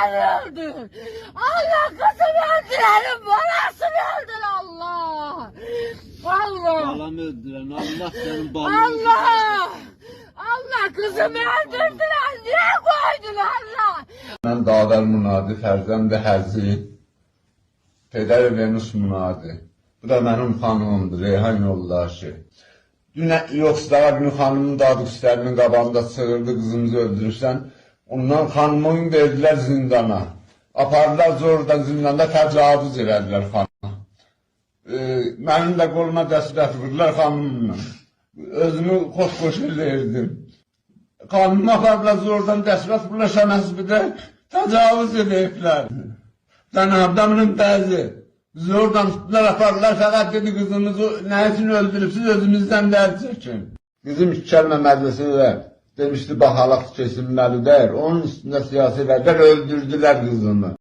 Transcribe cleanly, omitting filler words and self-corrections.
öldüren öldür. Allah kızımı öldürenin balasını öldür Allah. Allah. Balamı öldüren Allah senin balını Allah. Allah kızımı öldürdüler. Niye koydular Allah? Mən Davər Munadi, Fərzənd Həzi, Pedər Venus Munadi. Bu da mənim xanımımdır, Reyhan yoldaşı. Dün yoxsullara günü xanımın dadıqüstlərinin qabağında çığırdı, qızımızı öldürürsən. Ondan xanımın verdilər zindana. Apardılar zordan zindanda təcavüz elədilər xanıma. Mənim də qoluma dəstət vurdular xanımımla. Özümü xoş-xoş verdim. Xanımı apardılar zordan dəstət vurdular, şənəsibdə təcavüz ediblər. Cənabdamının bəzi. Zordan tutdular, apardılar, fəqət dedi qızımızı nə üçün öldürübsünüz, özünüzdən dərd çəkin. Bizim iki kəlmə məclisində demişdi, baxalaq kesilməlidir. Onun üstündə siyasi vədlər öldürdülər qızımı.